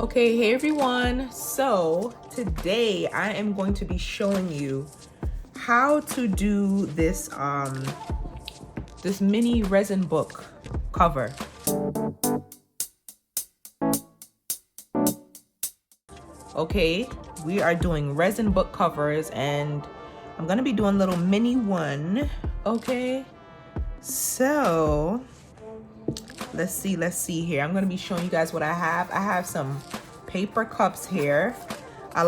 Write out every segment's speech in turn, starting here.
Okay, hey everyone. So today I am going to be showing you how to do this this mini resin book cover. Okay, we are doing resin book covers and I'm gonna be doing a little mini one. Okay, so let's see here. I'm gonna be showing you guys what I have. I have some paper cups here. What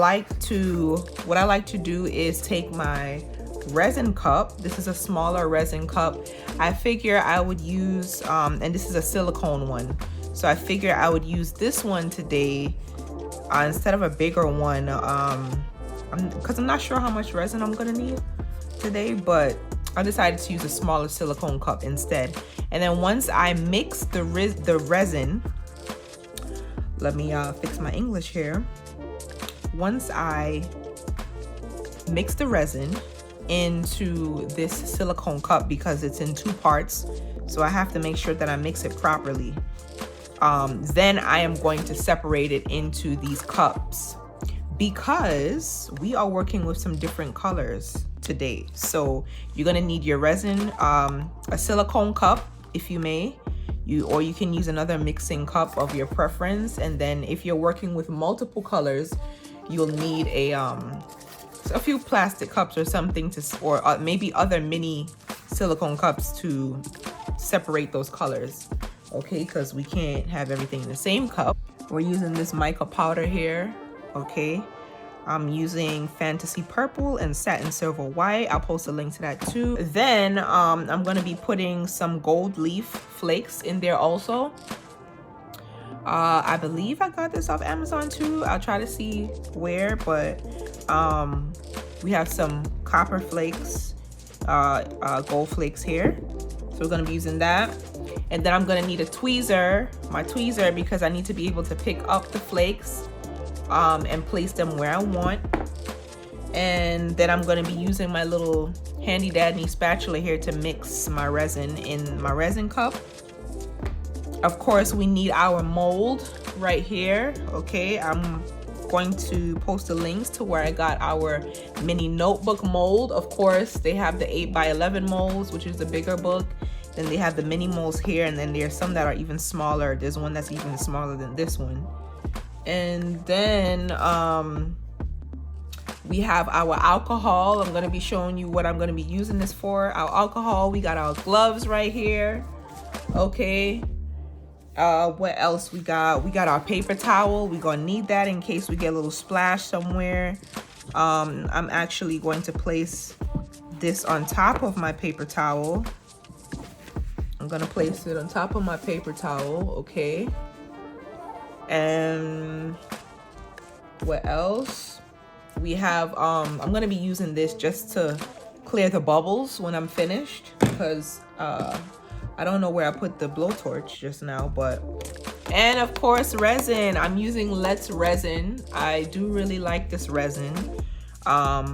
I like to do is take my resin cup. This is a smaller resin cup. I figure I would use, and this is a silicone one. So I figure I would use this one today instead of a bigger one, because I'm not sure how much resin I'm gonna need today, but I decided to use a smaller silicone cup instead. And then once I mix the resin, let me fix my English here. Once I mix the resin into this silicone cup, because it's in two parts, so I have to make sure that I mix it properly. Then I am going to separate it into these cups because we are working with some different colors today. So you're gonna need your resin, a silicone cup if you may, or you can use another mixing cup of your preference. And then if you're working with multiple colors, you'll need a few plastic cups or something or maybe other mini silicone cups to separate those colors. Okay, because we can't have everything in the same cup. We're using this mica powder here. Okay, I'm using Fantasy Purple and Satin Silver White. I'll post a link to that too. Then I'm gonna be putting some gold leaf flakes in there also. I believe I got this off Amazon too. I'll try to see where, but we have some copper flakes, gold flakes here. So we're gonna be using that. And then I'm gonna need a tweezer, my tweezer, because I need to be able to pick up the flakes and place them where I want. And then I'm gonna be using my little handy dandy spatula here to mix my resin in my resin cup. Of course, we need our mold right here. Okay, I'm going to post the links to where I got our mini notebook mold. Of course, they have the 8x11 molds, which is the bigger book. Then they have the mini molds here, and then there's some that are even smaller. There's one that's even smaller than this one. And then we have our alcohol. I'm gonna be showing you what I'm gonna be using this for. Our alcohol, we got our gloves right here. Okay. What else we got? We got our paper towel. We're gonna need that in case we get a little splash somewhere. I'm actually going to place this on top of my paper towel. I'm gonna place it on top of my paper towel, okay? And what else? We have, I'm gonna be using this just to clear the bubbles when I'm finished, because I don't know where I put the blowtorch just now, but, and of course, resin. I'm using Let's Resin. I do really like this resin. I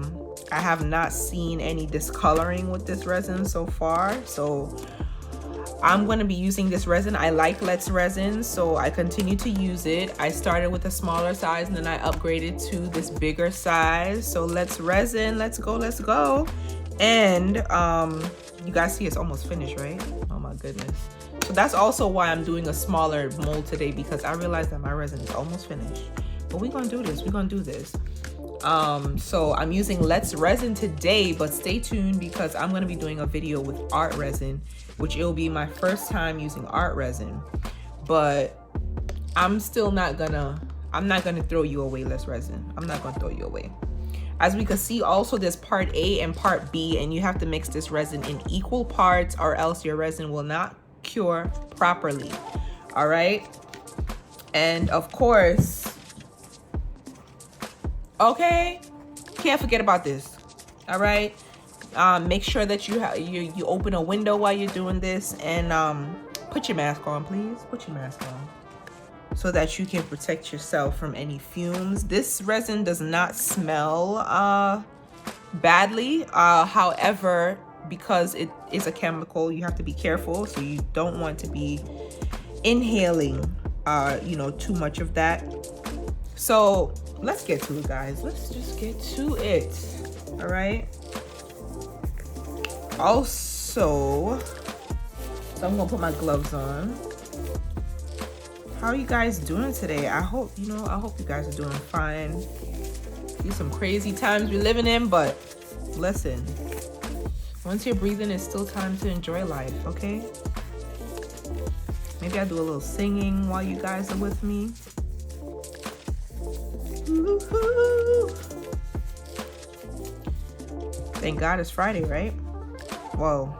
have not seen any discoloring with this resin so far, so I'm going to be using this resin. I like Let's Resin, so I continue to use it. I started with a smaller size and then I upgraded to this bigger size. So Let's Resin, let's go. And you guys see it's almost finished, right? Oh my goodness. So that's also why I'm doing a smaller mold today, because I realized that my resin is almost finished. But we're gonna do this. So I'm using Let's Resin today, but stay tuned because I'm gonna be doing a video with art resin, which it'll be my first time using art resin. But I'm not gonna throw you away, Let's Resin. I'm not gonna throw you away. As we can see also, there's part A and part B, and you have to mix this resin in equal parts or else your resin will not cure properly. All right. And of course, okay, can't forget about this. All right, make sure that you open a window while you're doing this, and put your mask on, please. Put your mask on so that you can protect yourself from any fumes. This resin does not smell badly. However, because it is a chemical, you have to be careful. So you don't want to be inhaling, too much of that. So let's get to it, guys. Let's just get to it. All right. Also, so I'm gonna put my gloves on. How are you guys doing today? I hope you guys are doing fine. These some crazy times we're living in, but listen, once you're breathing, it's still time to enjoy life, okay? Maybe I'll do a little singing while you guys are with me. Woo-hoo. Thank God it's Friday, right? Well,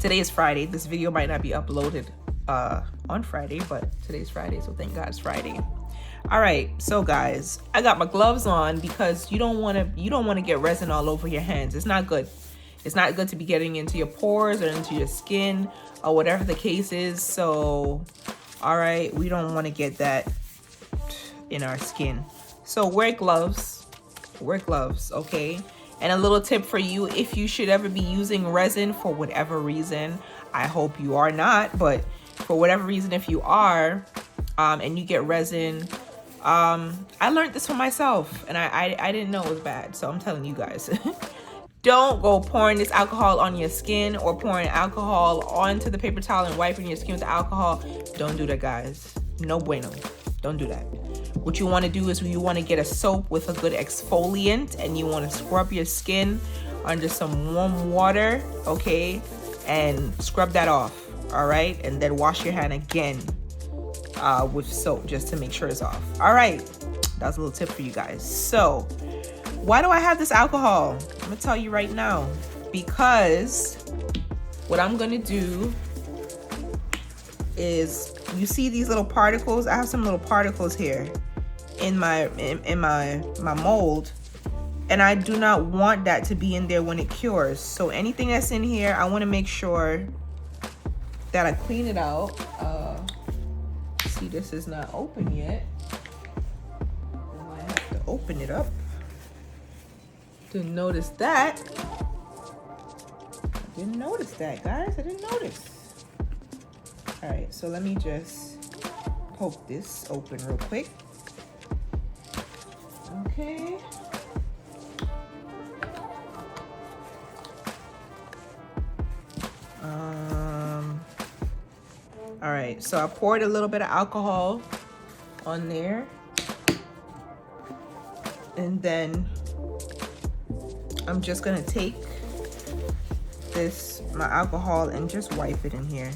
today is Friday. This video might not be uploaded on Friday, but today's Friday, so thank God it's Friday. All right, so guys, I got my gloves on because you don't want to get resin all over your hands. It's not good. It's not good to be getting into your pores or into your skin or whatever the case is. So, all right, we don't want to get that in our skin. So wear gloves, okay? And a little tip for you, if you should ever be using resin for whatever reason, I hope you are not, but for whatever reason, if you are, and you get resin, I learned this for myself, and I didn't know it was bad, so I'm telling you guys. Don't go pouring this alcohol on your skin or pouring alcohol onto the paper towel and wiping your skin with the alcohol. Don't do that, guys. No bueno. Don't do that. What you want to do is you want to get a soap with a good exfoliant, and you want to scrub your skin under some warm water, okay? And scrub that off, all right? And then wash your hand again with soap just to make sure it's off. All right, that's a little tip for you guys. So why do I have this alcohol? I'm gonna tell you right now, because what I'm gonna do is, you see these little particles? I have some little particles here in my mold, and I do not want that to be in there when it cures. So anything that's in here, I want to make sure that I clean it out. See, this is not open yet. I have to open it up. Didn't notice that. I didn't notice that, guys. I didn't notice. All right, so let me just poke this open real quick. Okay. All right, so I poured a little bit of alcohol on there, and then I'm just gonna take my alcohol and just wipe it in here.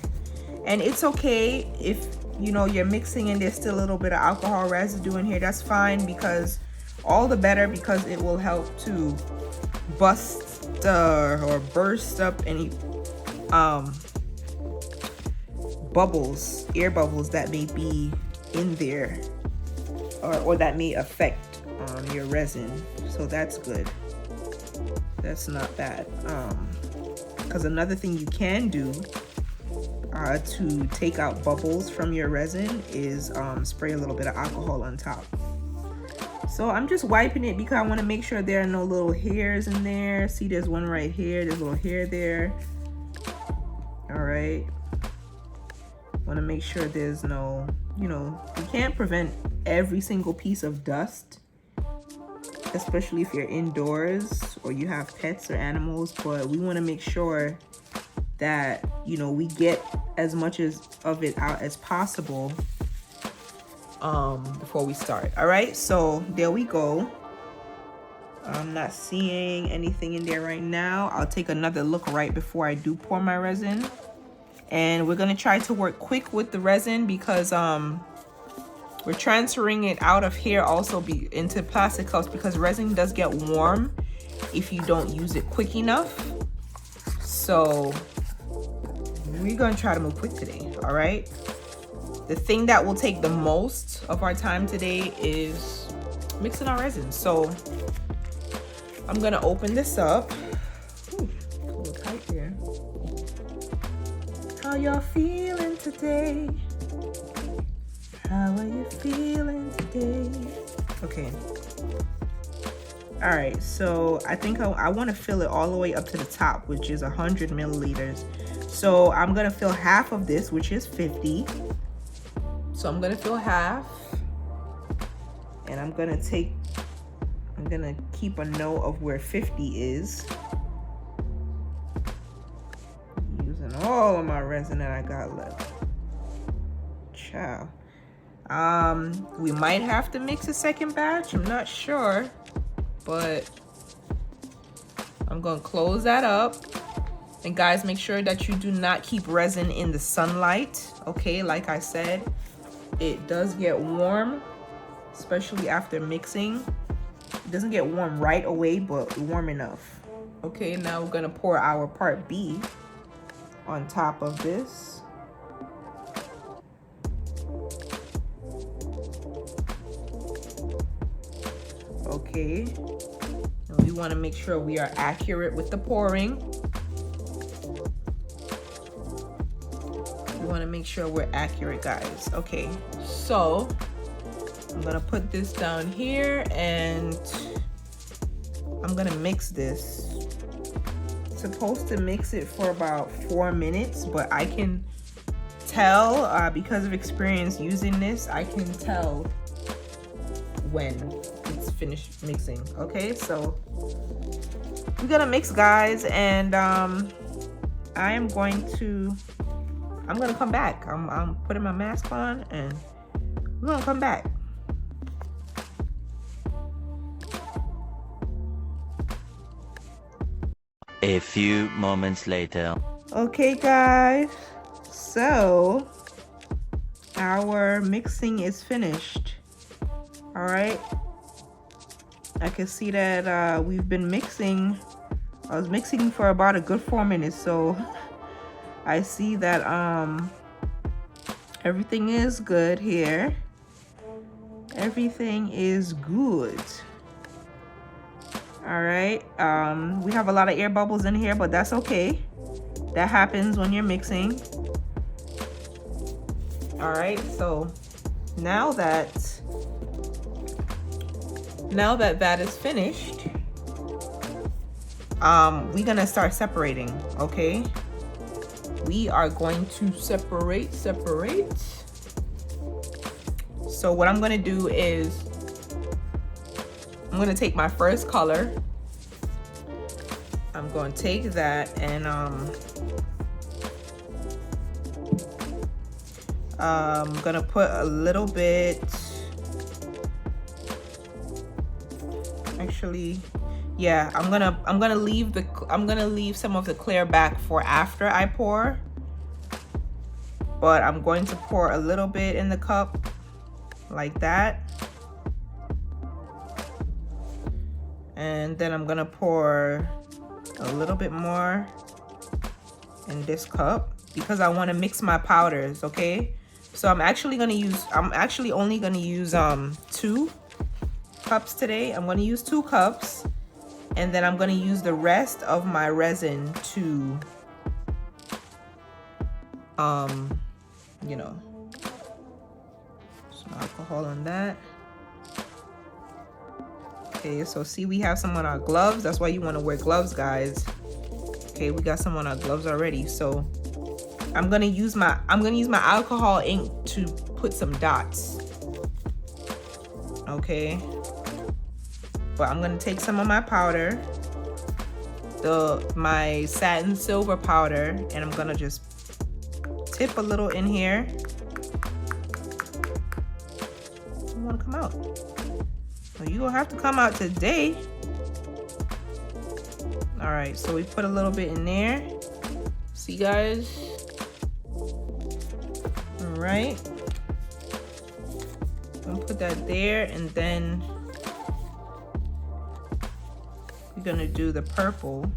And it's okay if you're mixing and there's still a little bit of alcohol residue in here. That's fine, because all the better, because it will help to bust or burst up any air bubbles that may be in there, or that may affect your resin. So that's good. That's not bad. Because another thing you can do to take out bubbles from your resin is spray a little bit of alcohol on top. So I'm just wiping it because I want to make sure there are no little hairs in there. See, there's one right here. There's a little hair there. All right. Want to make sure there's no, you can't prevent every single piece of dust, especially if you're indoors or you have pets or animals, but we want to make sure that we get as much of it out as possible before we start. All right, so there we go. I'm not seeing anything in there right now. I'll take another look right before I do pour my resin, and we're gonna try to work quick with the resin because we're transferring it out of here also into plastic cups, because resin does get warm if you don't use it quick enough. So we're gonna try to move quick today, all right? The thing that will take the most of our time today is mixing our resin. So I'm gonna open this up. Ooh, a little tight here. How y'all feeling today? How are you feeling today? Okay. All right, so I think I want to fill it all the way up to the top, which is 100 milliliters. So I'm gonna fill half of this, which is 50. So I'm gonna fill half. And I'm gonna keep a note of where 50 is. Using all of my resin that I got left. Ciao. We might have to mix a second batch, I'm not sure, but I'm gonna close that up. And guys, make sure that you do not keep resin in the sunlight, okay? Like I said, it does get warm, especially after mixing. It doesn't get warm right away, but warm enough. Okay, now we're gonna pour our part B on top of this. Okay, and we want to make sure we are accurate with the pouring. We want to make sure we're accurate, guys. Okay, so I'm gonna put this down here and I'm gonna mix this. Supposed to mix it for about 4 minutes, but I can tell because of experience using this, I can tell when it's finished mixing. Okay, so we're gonna mix, guys, and I'm gonna come back. I'm putting my mask on and we're gonna come back. A few moments later. Okay, guys, so our mixing is finished. All right, I can see that we've been mixing. I was mixing for about a good 4 minutes, so I see that everything is good here. Everything is good. All right, we have a lot of air bubbles in here, but that's okay. That happens when you're mixing. All right, so now that that is finished, we're gonna start separating. Okay, we are going to separate. So what I'm gonna do is I'm gonna take my first color. I'm gonna take that and I'm gonna put a little bit. Actually, yeah, I'm gonna leave some of the clear back for after I pour. But I'm going to pour a little bit in the cup like that. And then I'm gonna pour a little bit more in this cup because I want to mix my powders. Okay, so I'm actually only gonna use 2 cups today. I'm gonna use 2 cups, and then I'm gonna use the rest of my resin to you know, some alcohol on that. Okay, so see, we have some on our gloves. That's why you want to wear gloves, guys. Okay, we got some on our gloves already. So I'm gonna use my alcohol ink to put some dots. Okay, but I'm gonna take some of my powder, my satin silver powder, and I'm gonna just tip a little in here. I want to come out. Well, you gonna have to come out today. All right, so we put a little bit in there. See, guys? All right. I'm gonna put that there, and then we're gonna do the purple.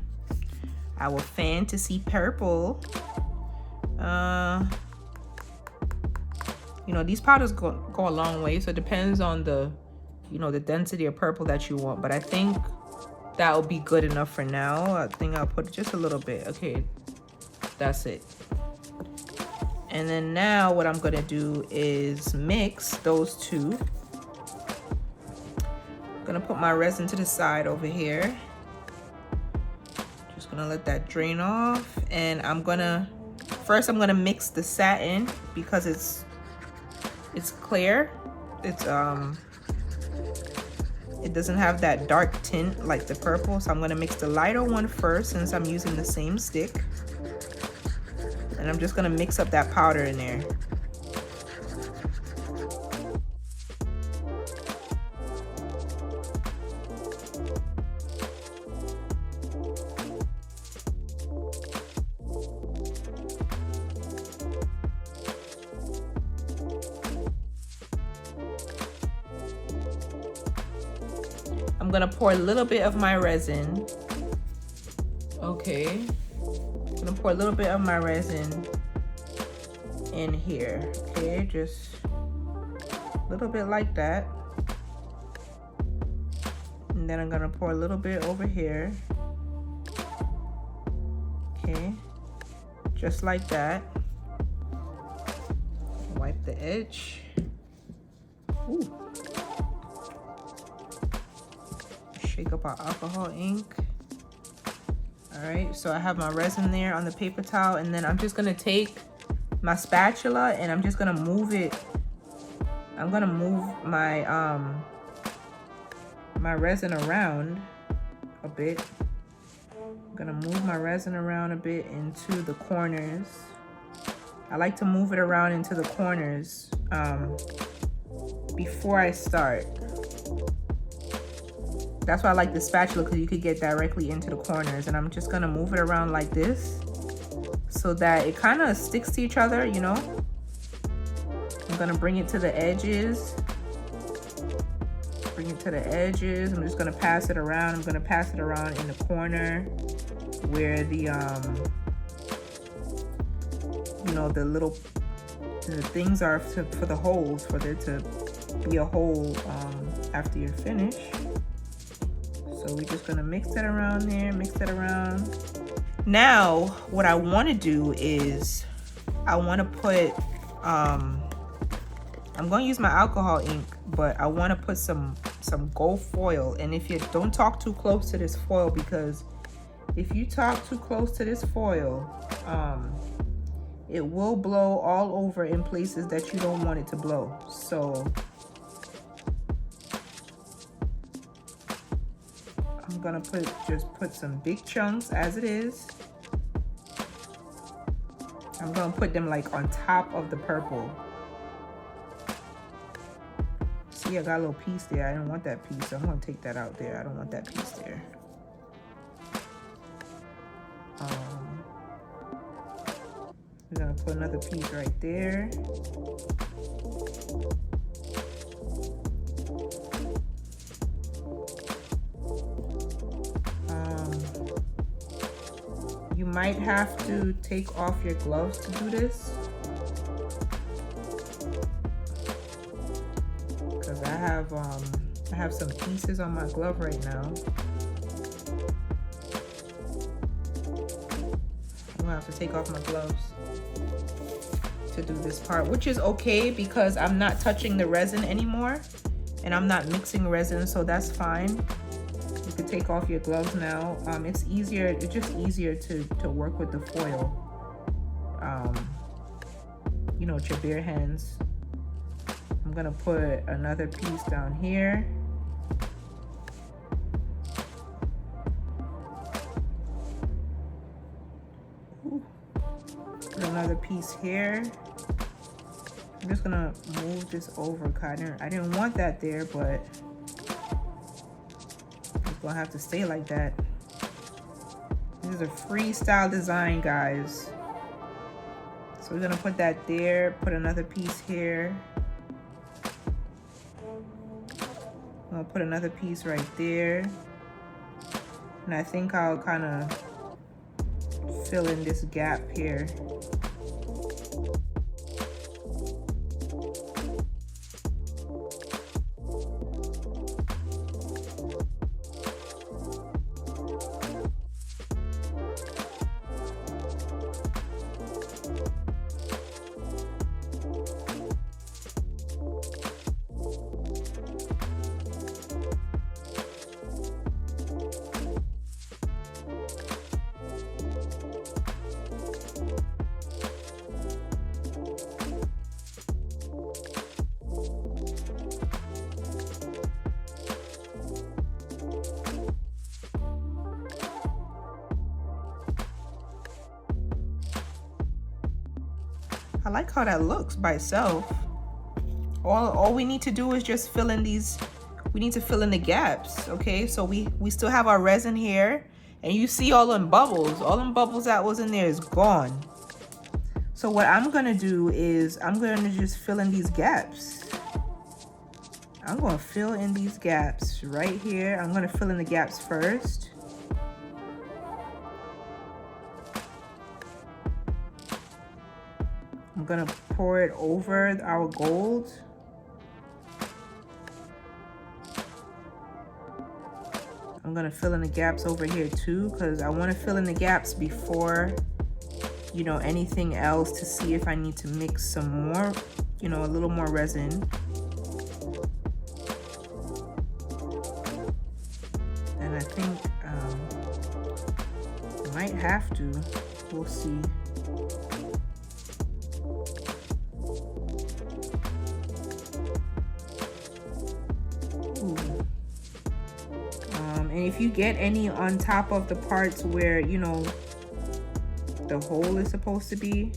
Our fantasy purple. You know, these powders go a long way, so it depends on the, you know, the density of purple that you want, but I think that will be good enough for now. I think I'll put just a little bit. Okay, that's it. And then now what I'm gonna do is mix those two. I'm gonna put my resin to the side over here. Just gonna let that drain off, and I'm gonna mix the satin because it's clear. It's It doesn't have that dark tint like the purple, so I'm gonna mix the lighter one first since I'm using the same stick. And I'm just gonna mix up that powder in there. I'm gonna pour a little bit of my resin. Okay. I'm gonna pour a little bit of my resin in here. Okay, just a little bit like that. And then I'm gonna pour a little bit over here. Okay, just like that. Wipe the edge. Ooh. Shake up our alcohol ink. All right, so I have my resin there on the paper towel, and then I'm just gonna take my spatula and I'm just gonna move it. I'm gonna move my my resin around a bit. I'm gonna move my resin around a bit into the corners. I like to move it around into the corners before I start. That's why I like the spatula, because you could get directly into the corners. And I'm just gonna move it around like this so that it kind of sticks to each other, you know. I'm gonna bring it to the edges. Bring it to the edges. I'm just gonna pass it around. I'm gonna pass it around in the corner where the you know, the things are for the holes, for there to be a hole after you're finished. So we're just gonna mix it around there, mix it around. Now, what I wanna do is, I wanna put, I'm gonna use my alcohol ink, but I wanna put some gold foil. And if you don't talk too close to this foil, because if you talk too close to this foil, it will blow all over in places that you don't want it to blow. So I'm gonna just put some big chunks as it is. I'm gonna put them like on top of the purple. See, I got a little piece there. I didn't want that piece, so I'm gonna take that out there. I don't want that piece there. We're gonna put another piece right there. You might have to take off your gloves to do this, because I have some pieces on my glove right now. I'm gonna have to take off my gloves to do this part, which is okay because I'm not touching the resin anymore and I'm not mixing resin, so that's fine. You can take off your gloves now. It's just easier to work with the foil, you know, with your bare hands. I'm gonna put another piece down here. Ooh. Put another piece here. I'm just gonna move this over, cause I didn't want that there, but it's gonna have to stay like that. This is a freestyle design, guys. So we're gonna put that there, put another piece here. I'm gonna put another piece right there. And I think I'll kind of fill in this gap here. I like how that looks by itself. All we need to do is just fill in these, we need to fill in the gaps, okay? So we still have our resin here, and you see all them bubbles that was in there is gone. So what I'm gonna do is I'm gonna just fill in these gaps. I'm gonna fill in these gaps right here. I'm gonna fill in the gaps first. I'm gonna pour it over our gold. I'm gonna fill in the gaps over here too, because I want to fill in the gaps before, you know, anything else, to see if I need to mix some more, you know, a little more resin. And I think I might have to. We'll see. And if you get any on top of the parts where, you know, the hole is supposed to be,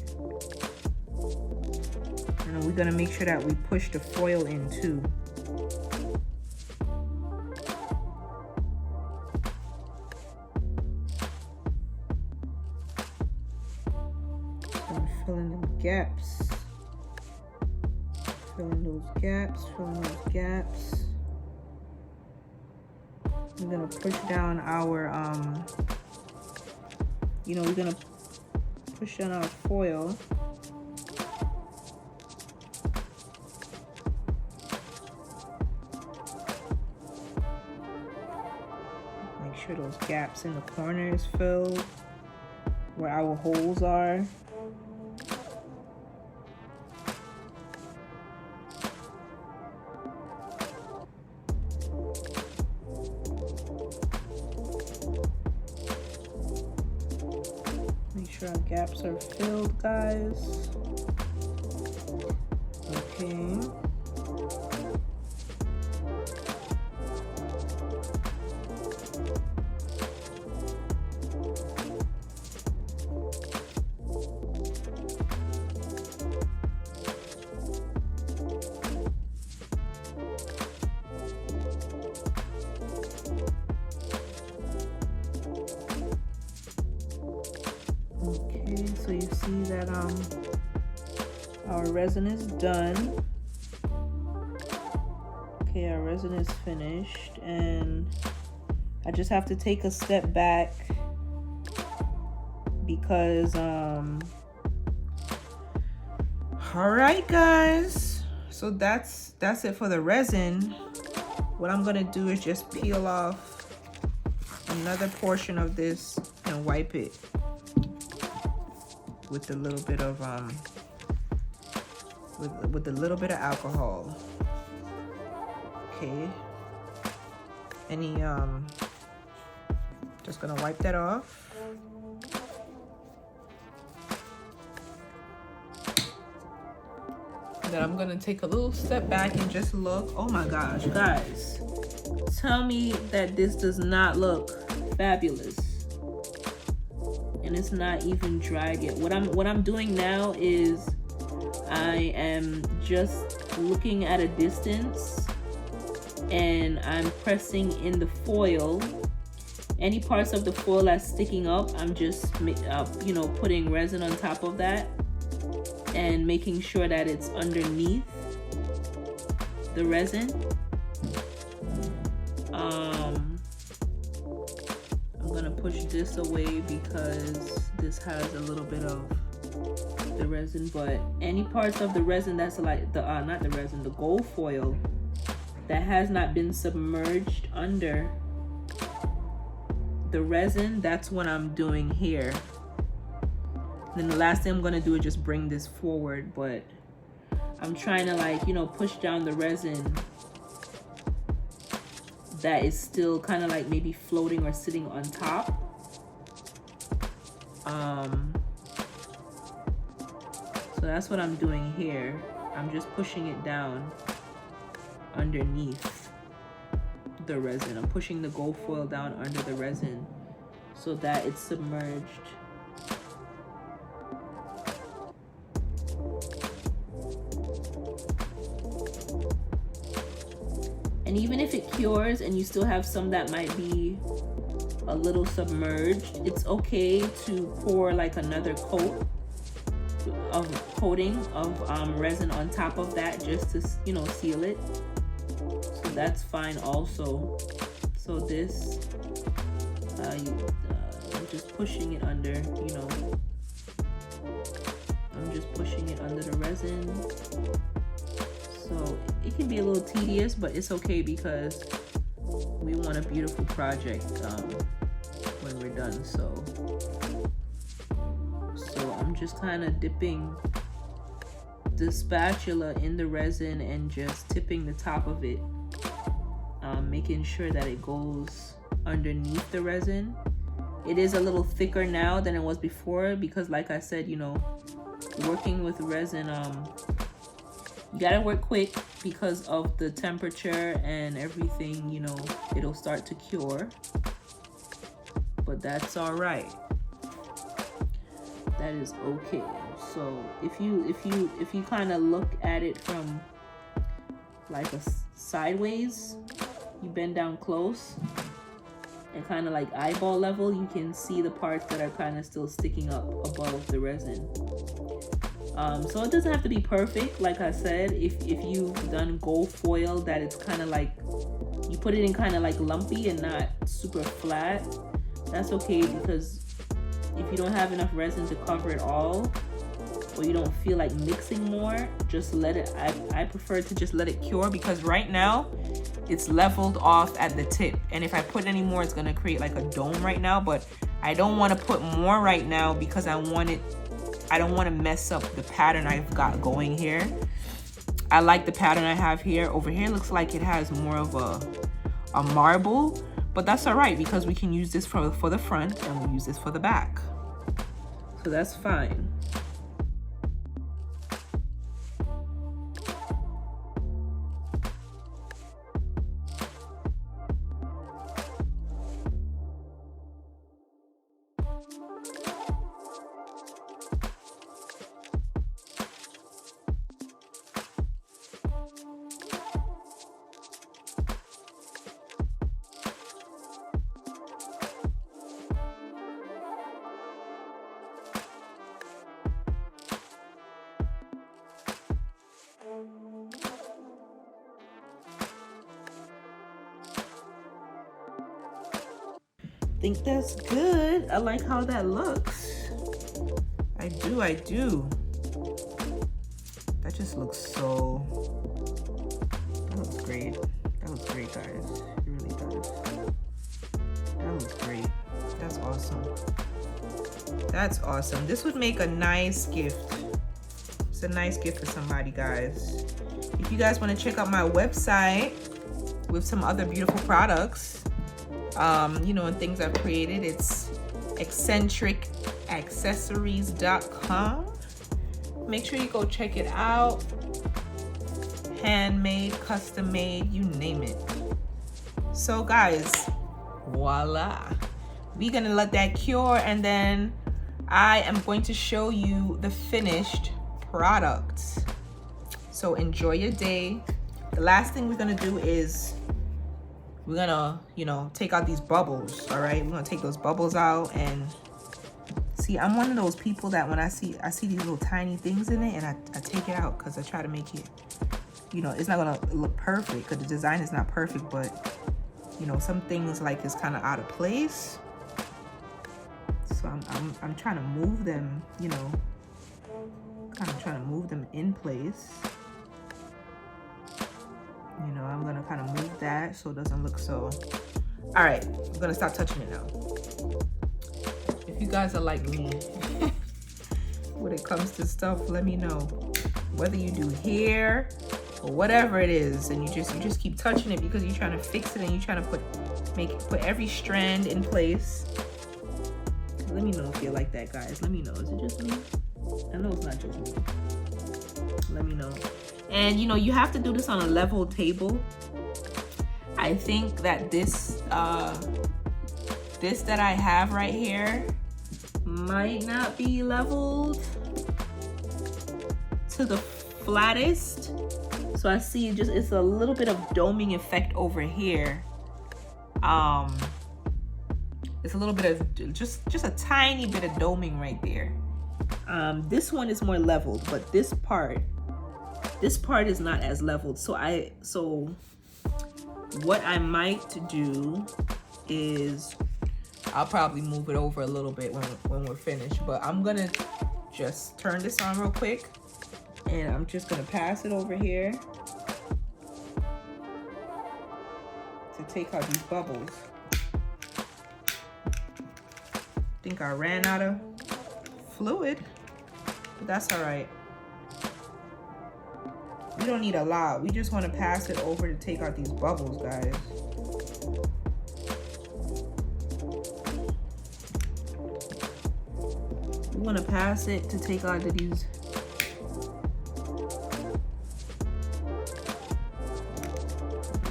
you know, we're gonna make sure that we push the foil in too. So fill in them gaps. Fill in those gaps, fill in those gaps. We're gonna push down our, you know, we're gonna push down our foil. Make sure those gaps in the corner is filled, where our holes are. Make sure our gaps are filled, guys. Okay. So you see that our resin is done. Okay, our resin is finished, and I just have to take a step back because all right guys, so that's it for the resin. What I'm gonna do is just peel off another portion of this and wipe it with a little bit of with a little bit of alcohol. Okay. Just gonna wipe that off. Then I'm gonna take a little step back and just look. Oh my gosh, guys. Tell me that this does not look fabulous. And it's not even dried yet. What I'm doing now is I am just looking at a distance, and I'm pressing in the foil. Any parts of the foil that's sticking up, I'm just you know, putting resin on top of that and making sure that it's underneath the resin. I'm gonna push this away because this has a little bit of the resin, but any parts of the resin that's like the not the resin, the gold foil that has not been submerged under the resin, that's what I'm doing here. Then the last thing I'm gonna do is just bring this forward, but I'm trying to, like, you know, push down the resin that is still kind of like maybe floating or sitting on top. So that's what I'm doing here. I'm just pushing it down underneath the resin. I'm pushing the gold foil down under the resin so that it's submerged. And even if it cures and you still have some that might be a little submerged, it's okay to pour like another coating of resin on top of that, just to, you know, seal it. So that's fine also. So this I'm just pushing it under, you know, I'm just pushing it under the resin. So it can be a little tedious, but it's okay because we want a beautiful project when we're done. So I'm just kind of dipping the spatula in the resin and just tipping the top of it, making sure that it goes underneath the resin. It is a little thicker now than it was before because, like I said, you know, working with resin, you gotta work quick because of the temperature and everything. You know, it'll start to cure, but that's all right. That is okay. So if you kind of look at it from like a sideways, you bend down close and kind of like eyeball level, you can see the parts that are kind of still sticking up above the resin. So it doesn't have to be perfect. Like I said, if you've done gold foil that it's kind of like, you put it in kind of like lumpy and not super flat, that's okay, because if you don't have enough resin to cover it all, or you don't feel like mixing more, just let it, I prefer to just let it cure, because right now it's leveled off at the tip, and if I put any more it's gonna create like a dome right now. But I don't want to put more right now because I don't want to mess up the pattern I've got going here. I like the pattern I have here. Over here looks like it has more of a marble, but that's all right because we can use this for the front and we'll use this for the back. So that's fine. Think that's good. I like how that looks. I do. That just looks so, that looks great. That looks great, guys. It really does. That looks great. That's awesome. That's awesome. This would make a nice gift. It's a nice gift for somebody, guys. If you guys want to check out my website with some other beautiful products, you know, and things I've created, it's eccentricaccessories.com. Make sure you go check it out. Handmade, custom made, you name it. So guys, voila, we're gonna let that cure, and then I am going to show you the finished product. So enjoy your day. The last thing we're gonna do is we're gonna, you know, take out these bubbles. All right, we're gonna take those bubbles out. And see, I'm one of those people that when I see these little tiny things in it, and I take it out because I try to make it, you know, it's not gonna look perfect because the design is not perfect, but you know, some things like it's kind of out of place. So I'm trying to move them, you know, kind of trying to move them in place. You know, I'm gonna kind of move that so it doesn't look so. All right, I'm gonna stop touching it now. If you guys are like me when it comes to stuff, let me know. Whether you do hair or whatever it is, and you just keep touching it because you're trying to fix it and you're trying to put every strand in place. Let me know if you're like that, guys. Let me know. Is it just me? I know it's not just me. Let me know. And you know, you have to do this on a level table. I think that this that I have right here might not be leveled to the flattest. So I see it's a little bit of doming effect over here. It's a little bit of just a tiny bit of doming right there. This one is more leveled, but this part is not as leveled. So what I might do is I'll probably move it over a little bit when we're finished, but I'm gonna just turn this on real quick, and I'm just gonna pass it over here to take out these bubbles. I think I ran out of fluid, but that's all right. We don't need a lot. We just want to pass it over to take out these bubbles, guys. We want to pass it to take out these.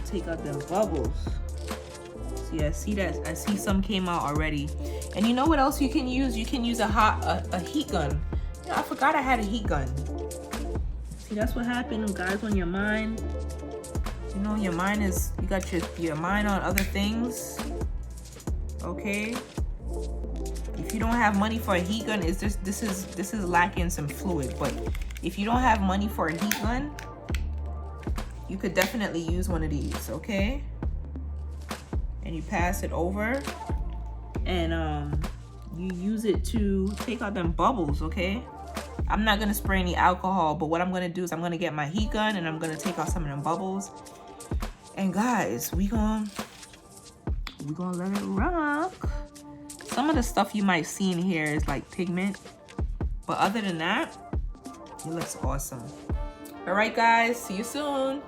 Take out them bubbles. See, I see that. I see some came out already. And you know what else you can use? You can use a heat gun. You know, I forgot I had a heat gun. See, that's what happened, guys, when your mind, you know, your mind is, you got your mind on other things. Okay? If you don't have money for a heat gun, it's just this is lacking some fluid. But if you don't have money for a heat gun, you could definitely use one of these, okay? And you pass it over, and you use it to take out them bubbles, okay? I'm not gonna spray any alcohol, but what I'm gonna do is I'm gonna get my heat gun and I'm gonna take out some of them bubbles. And guys, we gonna let it rock. Some of the stuff you might see in here is like pigment, but other than that, it looks awesome. All right, guys, see you soon.